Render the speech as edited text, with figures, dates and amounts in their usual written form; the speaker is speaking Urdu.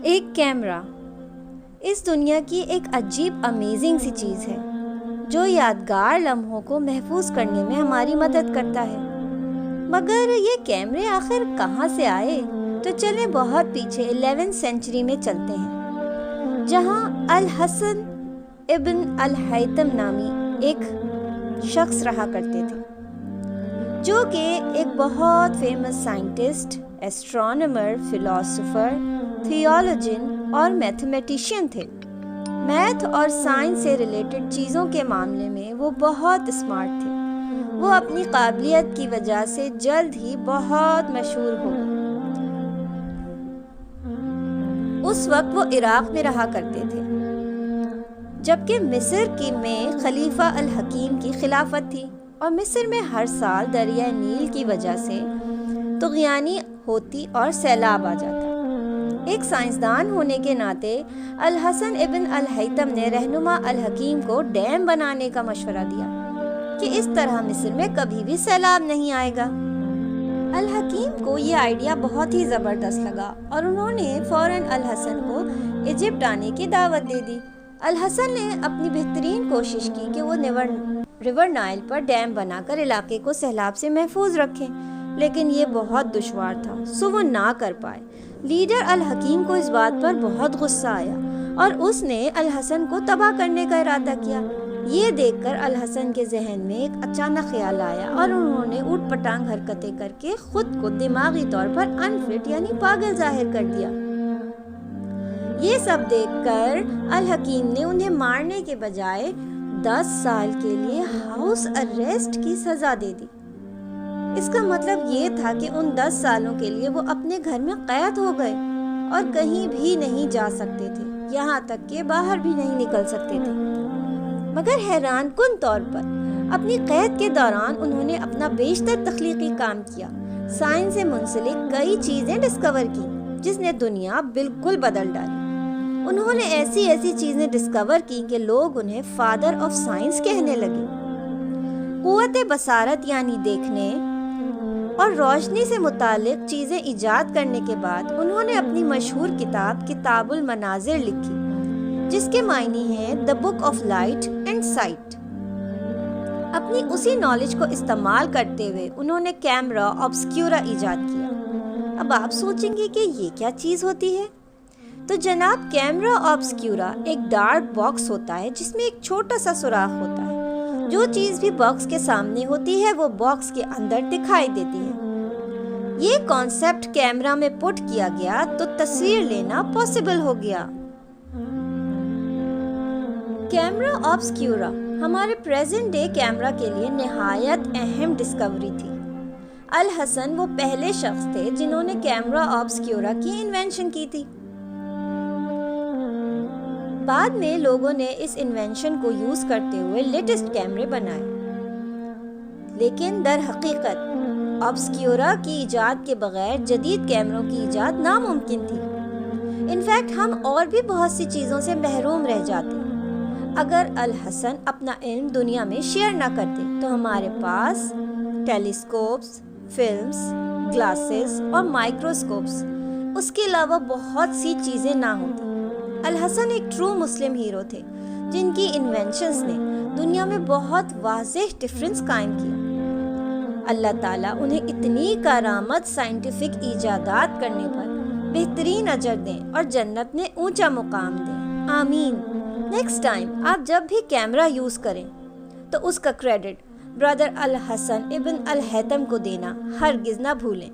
ایک کیمرہ اس دنیا کی ایک عجیب امیزنگ سی چیز ہے جو یادگار لمحوں کو محفوظ کرنے میں ہماری مدد کرتا ہے۔ مگر یہ کیمرے آخر کہاں سے آئے؟ تو چلیں بہت پیچھے 11 سینچری میں چلتے ہیں، جہاں الحسن ابن الہیثم نامی ایک شخص رہا کرتے تھے، جو کہ ایک بہت فیمس سائنٹسٹ، ایسٹرونامر، فلاسفر، تھیولوجین اور میتھمیٹیشین تھے۔ میتھ اور سائنس سے ریلیٹڈ چیزوں کے معاملے میں وہ بہت اسمارٹ تھے۔ وہ اپنی قابلیت کی وجہ سے جلد ہی بہت مشہور ہو گئے۔ اس وقت وہ عراق میں رہا کرتے تھے، جبکہ مصر میں خلیفہ الحکیم کی خلافت تھی، اور مصر میں ہر سال دریائے نیل کی وجہ سے طغیانی ہوتی اور سیلاب آ جاتا۔ ایک سائنسدان ہونے کے ناطے الحسن ابن الہیثم نے رہنما الحکیم کو ڈیم بنانے کا مشورہ دیا کہ اس طرح مصر میں کبھی بھی سیلاب نہیں آئے گا۔ الحکیم کو یہ آئیڈیا بہت ہی زبردست لگا اور انہوں نے فوراً الحسن کو ایجپٹ آنے کی دعوت دے دی۔ الحسن نے اپنی بہترین کوشش کی کہ وہ ریور نائل پر ڈیم بنا کر علاقے کو سیلاب سے محفوظ رکھیں، لیکن یہ بہت دشوار تھا، سو وہ نہ کر پائے۔ لیڈر الحکیم کو اس بات پر بہت غصہ آیا اور اس نے الحسن کو تباہ کرنے کا ارادہ کیا۔ یہ دیکھ کر الحسن کے ذہن میں ایک اچانک خیال آیا اور انہوں نے اوٹ پٹانگ حرکتیں کر کے خود کو دماغی طور پر انفٹ یعنی پاگل ظاہر کر دیا۔ یہ سب دیکھ کر الحکیم نے انہیں مارنے کے بجائے 10 سال کے لیے ہاؤس اریسٹ کی سزا دے دی۔ اس کا مطلب یہ تھا کہ ان 10 سالوں کے لیے وہ اپنے گھر میں قید ہو گئے اور کہیں بھی نہیں جا سکتے تھے، یہاں تک کہ باہر بھی نہیں نکل سکتے تھے۔ مگر حیران کن طور پر اپنی قید کے دوران انہوں نے اپنا بیشتر تخلیقی کام کیا، سائنس سے منسلک کئی چیزیں ڈسکور کی جس نے دنیا بالکل بدل ڈالی۔ انہوں نے ایسی چیزیں ڈسکور کی کہ لوگ انہیں فادر آف سائنس کہنے لگے۔ قوت بصارت یعنی دیکھنے اور روشنی سے متعلق چیزیں ایجاد کرنے کے بعد انہوں نے اپنی مشہور کتاب کتاب المناظر لکھی، جس کے معنی ہیں the book of light and sight. اپنی اسی نالج کو استعمال کرتے ہوئے انہوں نے کیمرا آبسکیورا ایجاد کیا۔ اب آپ سوچیں گے کہ یہ کیا چیز ہوتی ہے؟ تو جناب، کیمرا آبسکیورا ایک ڈارک باکس ہوتا ہے جس میں ایک چھوٹا سا سوراخ ہوتا ہے۔ جو چیز بھی باکس کے سامنے ہوتی ہے وہ باکس کے اندر دکھائی دیتی ہے۔ یہ کانسیپٹ کیمرا میں پٹ کیا گیا تو تصویر لینا پاسبل ہو گیا۔ کیمرا آبسکیورا ہمارے پریزنٹ ڈے کیمرا کے لیے نہایت اہم ڈسکوری تھی۔ الحسن وہ پہلے شخص تھے جنہوں نے کیمرا آبسکیورا کی انوینشن کی تھی۔ بعد میں لوگوں نے اس انوینشن کو یوز کرتے ہوئے لیٹسٹ کیمرے بنائے، لیکن در حقیقت آبسکیورا کی ایجاد کے بغیر جدید کیمروں کی ایجاد ناممکن تھی۔ انفیکٹ ہم اور بھی بہت سی چیزوں سے محروم رہ جاتے اگر الحسن اپنا علم دنیا میں شیئر نہ کرتے۔ تو ہمارے پاس ٹیلیسکوپس، فلمز، گلاسز اور مائکروسکوپس، اس کے علاوہ بہت سی چیزیں نہ ہوتی۔ الحسن ایک ٹرو مسلم ہیرو تھے جن کی انوینشنز نے دنیا میں بہت واضح ڈفرنس قائم کیا۔ اللہ تعالیٰ انہیں اتنی کرامت سائنٹیفک ایجادات کرنے پر بہترین اجر دیں اور جنت میں اونچا مقام دیں، آمین۔ نیکسٹ ٹائم آپ جب بھی کیمرہ یوز کریں تو اس کا کریڈٹ برادر الحسن ابن الہیثم کو دینا ہرگز نہ بھولیں۔